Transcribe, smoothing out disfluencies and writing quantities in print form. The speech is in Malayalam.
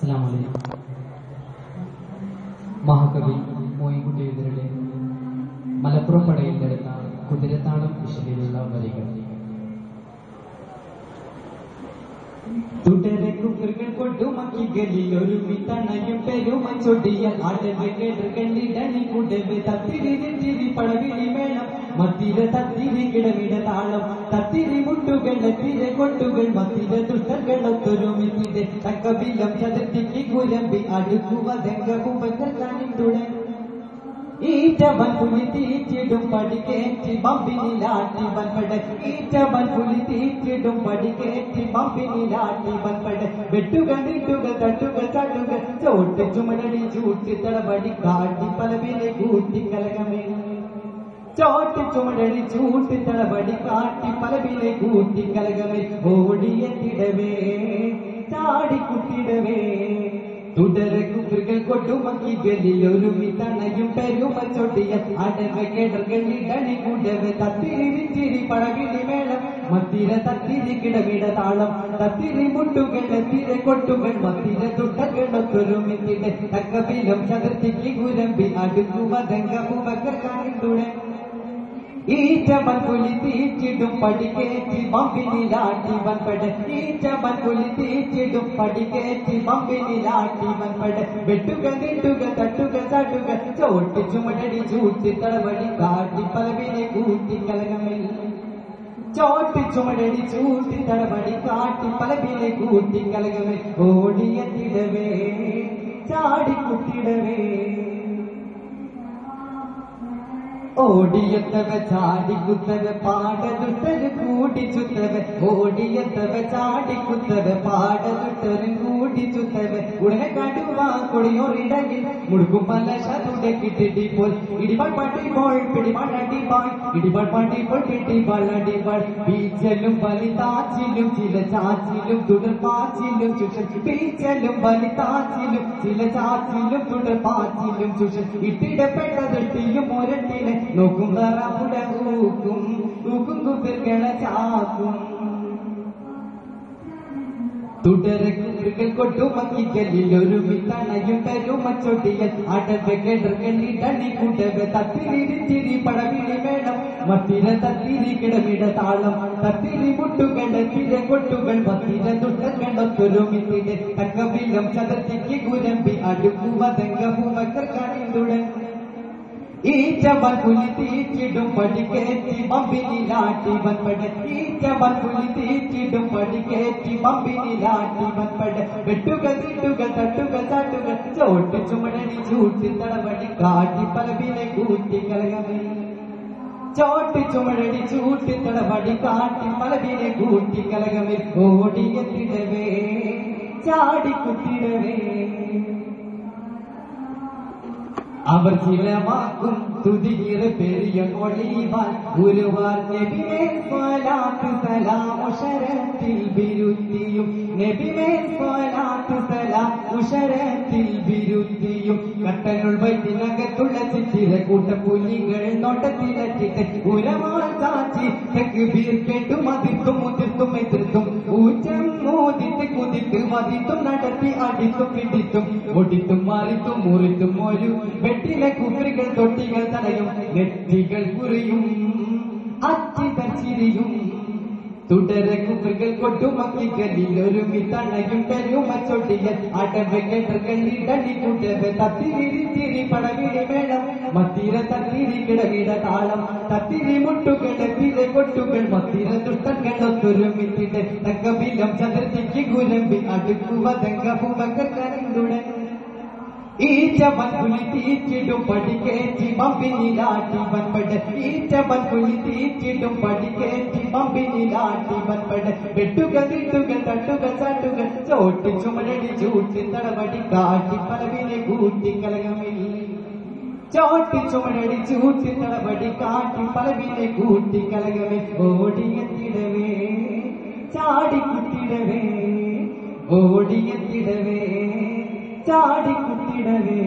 അസ്സലാമു അലൈക്കും. മഹാകവി മോയിൻകുട്ടി എഴുതിയുടെ മലപ്പുറം പടയിൽ നടന്ന കുതിരത്താളം വിഷയിലുള്ള വരികൾ. തുടരക്കുകൾ കൊണ്ടുമക്കി ഗലിയൊരുമി തണയും പെരുമ ചൊടിയ ആടവെ കേടണി കുടവ് തത്തിരി നെറ്റിരി പടവിളി മേളം മത്തിര തത്തിരി കിടവിട താളം തത്തിരി മുട്ടുകൾ തിര കൊട്ടുകൾ മത്തിര ദുഷ്ടകളൊത്തൊരുമിത്തിടെ തക്കബിലം ചതുർത്തിക്ക് കുരമ്പി അടുക്കുവതെങ്കവും കാണിട്ടുടൻ ഈറ്റവൻ പുലി തീറ്റിടും പടികേറ്റി ബമ്പിനിലാട്ടി വൻപട ഈറ്റവൻ പുലി തീറ്റിടും പടികേറ്റി ബമ്പിനിലാട്ടി വൻപട വെട്ടുകൾ നീട്ടുകൾ തട്ടുകൾ തട്ടുകൾ ചോട്ട് ചുമടടി ചൂട്ടി തടപടി കാട്ടി പലവിനെ കൂട്ടി കലകമേ ചോട്ട് ചുമടടി ചൂട്ടി തടപടി കാട്ടി പലവിനെ കൂട്ടി കലകമേ ഓടിയെത്തിടവേ ചാടിക്കുട്ടിടവേ തുടരക്കുകൾ കൊണ്ടുമക്കി ഗലിയൊരുമി തണയും പെരുമ ചൊടിയ അടവെ കേടണി കുടവ് തത്തിരി ചിരി പടകിളി മേളം മത്തിര തത്തിരി കിടവിട താളം തത്തിരി മുട്ടുകൾ തിര കൊട്ടുകൾ മത്തിര ദുട്ടകളൊത്തൊരുമിത്തിടെ തക്കബിലം ചതുർത്തിക്ക് കുരമ്പി അടുക്കുവതെങ്കവും കാണിട്ടുടൻ ഈറ്റവൻ പുലി തീറ്റിടും പടികേറ്റി ബമ്പിനിലാട്ടി വൻപട ഈറ്റവൻ പുലി തീറ്റിടും പടികേറ്റി ബമ്പിനിലാട്ടി വൻപട വെട്ടുകൾ നീട്ടുകൾ തട്ടുകൾ തട്ടുകൾ ചോട്ടി ചുമടടി ചൂട്ടി തടവടി കാട്ടി പലവിനെ കൂട്ടി കലകമേ ചോട്ടി ചുമടടി ചൂട്ടി തടവടി കാട്ടി പലവിനെ കൂട്ടി കലകമേ ഓടിയെത്തിടവേ ചാടിക്കുട്ടിടവേ ഓടിയെത്തവ ചാടിക്കുത്തവ പാടതുട്ടര് കൂടി ചുത്തവ ഓടിയെത്തവ ചാടിക്കുത്തവ പാടതുട്ടരും കൂടി ചുത്തവ ഉടനെ കാട്ടുവാ കൊടിയോറിടയിൽ മുടുക്കും പല ശതുടെ കിട്ടിടി പോൽ ഇടിപാൾ പാട്ടിപ്പോൾ പിടിപാടടിപ്പാൾ ഇടിപാൾ പാട്ടിപ്പോൾ കിട്ടിപ്പാൾ അടിപ്പാൾ ബീച്ചലും വലിതാച്ചിലും ചില ചാച്ചിലും തുടർപ്പാച്ചിലും ചുഷൻ ബീച്ചലും വലിതാച്ചിലും ചില ചാച്ചിലും തുടർപ്പാച്ചിലും ചുഷൻ ഇട്ടിടപ്പെട്ടതിട്ടിയും ഒരട്ടിനെ നോക്കും തറമുടെ ൂക്കും കുതിർകളെ ചാക്കും തുടരക്കുകൾ കൊണ്ടുമക്കി ഗലിയൊരുമി തണയും പെരുമ ചൊടിയ അടവെ കേടണി കുടവ് തത്തിരി ചിരി പടവിളി മേളം മത്തിര തത്തിരി കിടവിട താളം തത്തിരി മുട്ടുകൾ തിര കൊട്ടുകൾ മത്തിര ദുഷ്ടകളൊത്തൊരുമിത്തിടെ തക്കബിലം ചതുർത്തിക്ക് കുരമ്പി അടുക്കുവതെങ്കവും കാണിട്ടുടൻ ഈറ്റവൻ പുലി തീറ്റിടും പടികേറ്റി ബമ്പിനിലാട്ടി വൻപട ഈറ്റവൻ പുലി തീറ്റിടും പടികേറ്റി ബമ്പിനിലാട്ടി വൻപട വെട്ടുകൾ നീട്ടുകൾ തട്ടുകൾ തട്ടുകൾ ചോട്ടി ചുമടടി ചൂട്ടി തടവടി കാട്ടി പലവിനെ കൂട്ടി കലകമേ ചോട്ടി ചുമടടി ചൂട്ടി തടവടി കാട്ടി പലവിനെ കൂട്ടി കലകമേ ഓടിയെത്തിടവേ ചാടിക്കുട്ടിടവേ അവർ ചിലവാക്കും തുതിയിറ പെരിയ മൊഴിവാൻ ഗുരുവാർ നബിമേ സ്വലാത്ത് സലാം ഉശരത്തിൽ ബിരുദ്ധിയും നബിമേ സ്വലാത്ത് സലാം ഉശരത്തിൽ ബിരുദ്ധിയും കട്ടനുൾ വൈദ്യനകത്തുള്ള ചിത്തിര കൂട്ടപ്പുലികൾ നോട്ടത്തിലെത്തിട്ട് ഉരമാൽ കാച്ചി തക്ബീർ കേട്ടു മതിർത്തും മുതിർത്തും എതിർത്തും ഊറ്റം മോദിട്ട് കുതിട്ട് മതിത്തും നടത്തി അടിത്തും പിടിത്തും ഒടിത്തും മാറിത്തും മുറിത്തും ഒരു വെട്ടിലെ കുതിരകൾ തൊട്ടികൾ തടയും നെറ്റികൾ കുറിയും അച്ചിതർ ചിരിയും തുടരക്കുകൾ കൊണ്ടുമക്കി ഗലിയൊരുമി തണയും പെരുമ ചൊടിയ അടവെ കേടണി കുടവ് തത്തിരി ചിരി പടവിളി മേളം മത്തിര തത്തിരി കിടവിട താളം തത്തിരി മുട്ടുകൾ തിര കൊട്ടുകൾ മത്തിര ദുഷ്ടകളൊത്തൊരുമിത്തിടെ തക്കബിലം ചതുർത്തിക്ക് കുരമ്പി അടുക്കുവതെങ്കവും കാണിട്ടുടൻ ഈറ്റവൻ പുലി തീറ്റിടും പടികേറ്റി ബമ്പിനിലാട്ടി വൻപട ഈറ്റവൻ പുലി തീറ്റിടും പടികേറ്റി ബമ്പിനിലാട്ടി വൻപട വെട്ടുകൾ നീട്ടുകൾ തട്ടുകൾ തട്ടുകൾ ചോട്ടി ചുമടടി ചൂട്ടി തടവടി കാട്ടി പലവിനെ കൂട്ടി കലകമേ ചോട്ടി ചുമടടി ചൂട്ടി തടവടി കാട്ടി പലവിനെ കൂട്ടി കലകമേ ഓടിയെത്തിടവേ ചാടിക്കുട്ടിടവേ ഓടിയെത്തിടവേ ചാടിക്കുട്ടിടവേ